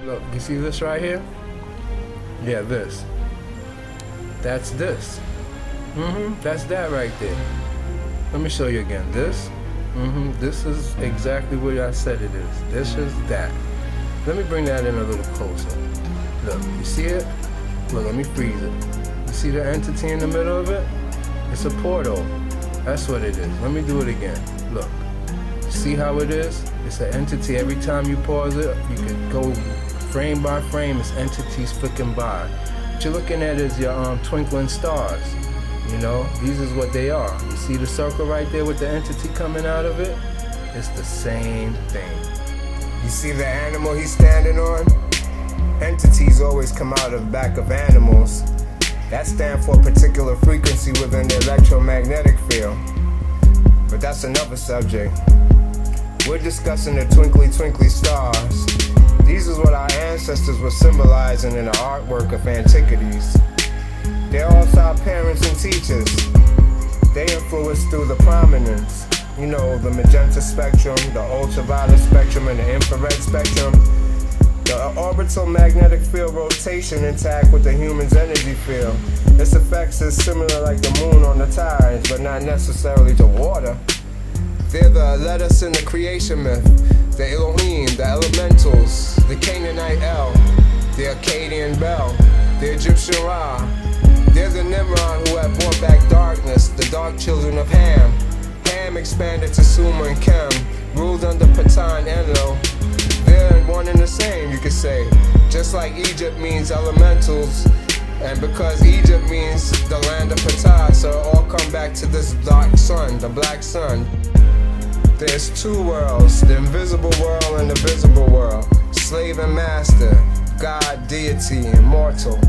Look, you see this right here? Yeah, this. That's this. That's that right there. Let me show you again. This. This is exactly what I said it is. This is that. Let me bring that in a little closer. Look, you see it? Look, let me freeze it. You see the entity in the middle of it? It's a portal. That's what it is. Let me do it again. Look. See how it is? It's an entity. Every time you pause it, you can go frame by frame. It's entities flicking by. What you're looking at is your twinkling stars. You know, these is what they are. You see the circle right there with the entity coming out of it? It's the same thing. You see the animal he's standing on? Entities always come out of the back of animals. That stands for a particular frequency within the electromagnetic field. But that's another subject. We're discussing the twinkly twinkly stars. These is what our ancestors were symbolizing in the artwork of antiquities. They're also our parents and teachers. They influence through the prominence. You know, the magenta spectrum, the ultraviolet spectrum, and the infrared spectrum. The orbital magnetic field rotation intact with the human's energy field. Its effects is similar like the moon on the tides, but not necessarily to water. They're the letters in the creation myth, the Elohim, the elementals, the Canaanite El, the Akkadian Bel, the Egyptian Ra. They're the Nimrod who have brought back darkness, the dark children of Ham. Ham expanded to Sumer and Kem, ruled under Patan and Enlil. They're one and the same, you could say. Just like Egypt means elementals, and because Egypt means the land of Ptah, so it all come back to this dark sun, the black sun. There's two worlds, the invisible world and the visible world. Slave and master, God, deity, immortal.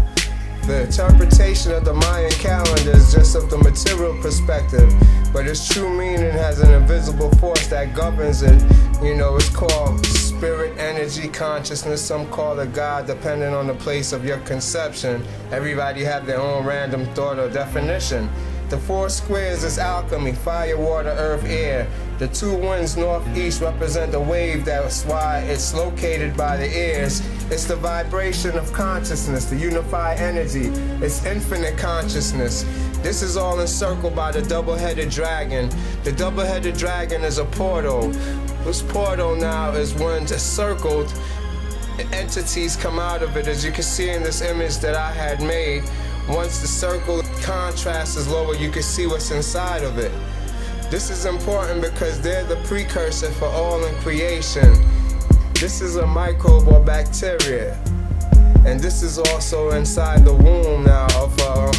The interpretation of the Mayan calendar is just of the material perspective, but its true meaning has an invisible force that governs it. You know, it's called spirit, energy, consciousness. Some call it God, depending on the place of your conception. Everybody have their own random thought or definition. The four squares is alchemy, fire, water, earth, air. The two winds northeast represent the wave, that's why it's located by the ears. It's the vibration of consciousness, the unified energy. It's infinite consciousness. This is all encircled by the double-headed dragon. The double-headed dragon is a portal. This portal now is when it's circled, entities come out of it, as you can see in this image that I had made. Once the circle contrast is lower, you can see what's inside of it. This is important because they're the precursor for all in creation. This is a microbe or bacteria. And this is also inside the womb now of a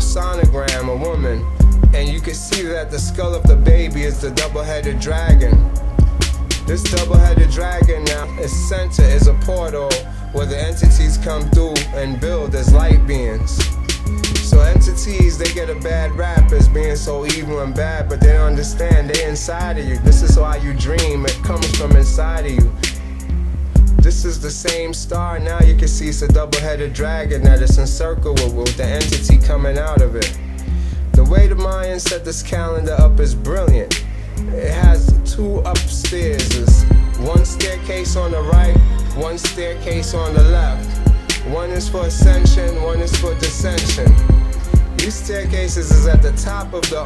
sonogram, a woman. And you can see that the skull of the baby is the double-headed dragon. This double-headed dragon now, its center is a portal where the entities come through and build as light beings. So entities, they get a bad rap as being so evil and bad, but they don't understand they're inside of you. This is why you dream, it comes from inside of you. This is the same star, now you can see it's a double-headed dragon that is encircled with the entity coming out of it. The way the Mayans set this calendar up is brilliant. It has two upstairs, one staircase on the right, one staircase on the left. One is for ascension, one is for descension. These staircases is at the top of the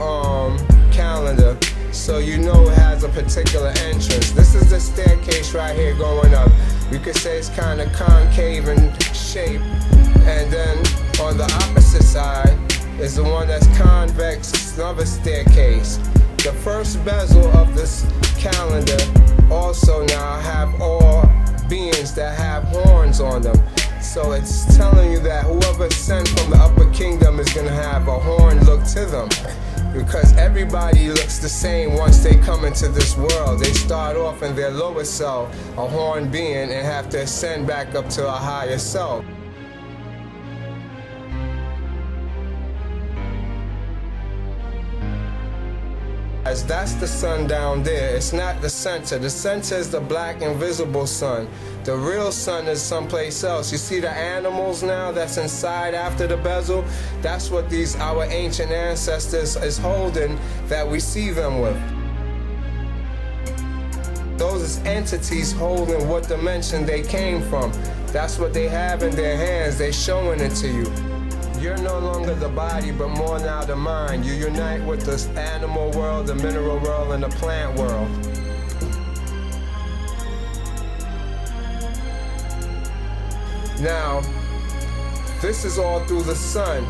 calendar, so you know it has a particular entrance. This is the staircase right here going up. You could say it's kind of concave in shape. And then on the opposite side is the one that's convex, another staircase. The first bezel of this calendar also now have all beings that have horns on them. So it's telling you that whoever's sent from the upper kingdom is gonna have a horn look to them. Because everybody looks the same once they come into this world. They start off in their lower self, a horned being, and have to ascend back up to a higher self. That's the sun down there. It's not the center. The center is the black invisible sun. The real sun is someplace else. You see the animals now that's inside after the bezel? That's what our ancient ancestors is holding that we see them with. Those entities holding what dimension they came from. That's what they have in their hands. They showing it to you. You're no longer the body, but more now the mind. You unite with the animal world, the mineral world, and the plant world. Now, this is all through the sun.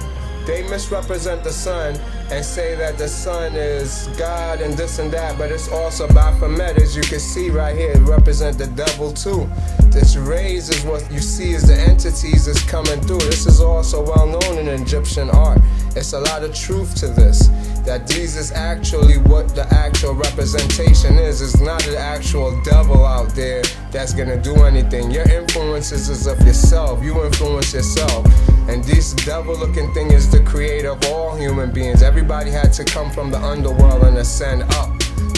They misrepresent the sun and say that the sun is God and this and that, but it's also Baphomet, as you can see right here. It represents the devil too. This rays is what you see as the entities that's coming through. This is also well known in Egyptian art. It's a lot of truth to this, that these is actually what the actual representation is. It's not an actual devil out there that's gonna do anything. Your influences is of yourself. You influence yourself. And this devil-looking thing is the creator of all human beings. Everybody had to come from the underworld and ascend up.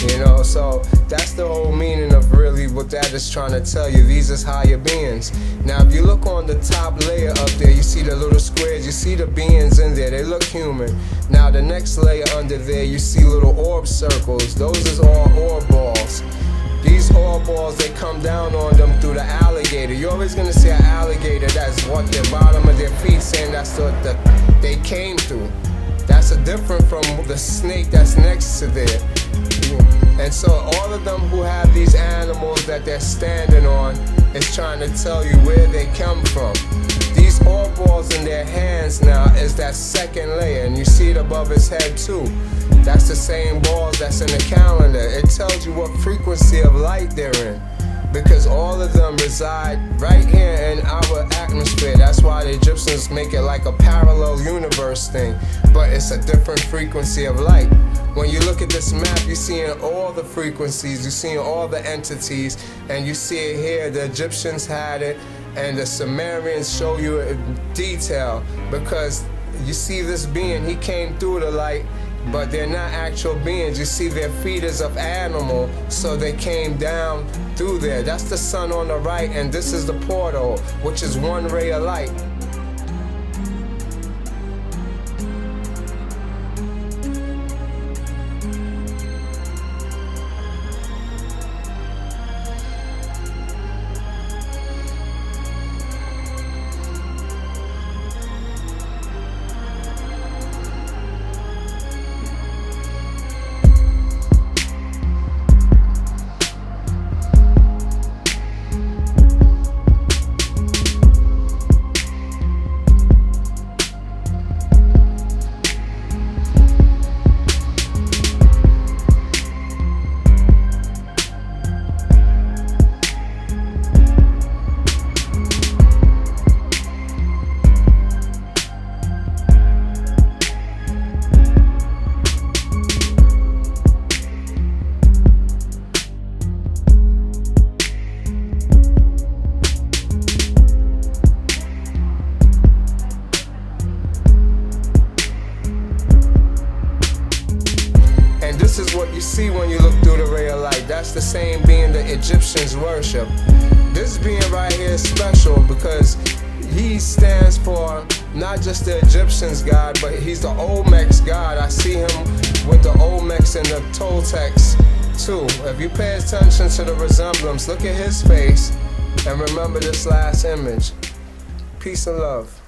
You know, so that's the whole meaning of really what that is trying to tell you. These is higher beings. Now, if you look on the top layer up there, you see the little squares, you see the beings in there. They look human. Now, the next layer under there, you see little orb circles. Those is all orb balls. These orb balls, they come down on them through the alligator. You're always gonna see an alligator. That's what the bottom of their feet saying that's what they came through. That's different from the snake that's next to there. And so all of them who have these animals that they're standing on is trying to tell you where they come from. These orb balls in their hands now is that second layer, and you see it above his head too. That's the same balls that's in the calendar. It tells you what frequency of light they're in, because all of them reside right here in our atmosphere. That's why the Egyptians make it like a parallel universe thing, but it's a different frequency of light. When you look at this map, you're seeing all the frequencies, you're seeing all the entities, and you see it here. The Egyptians had it, and the Sumerians show you in detail, because you see this being, he came through the light, but they're not actual beings. You see their feet is of animal, so they came down through there. That's the sun on the right, and this is the portal, which is one ray of light. This is what you see when you look through the ray of light. That's the same being the Egyptians worship. This being right here is special because he stands for not just the Egyptians' God, but he's the Olmec's God. I see him with the Olmecs and the Toltecs too. If you pay attention to the resemblance, look at his face and remember this last image. Peace and love.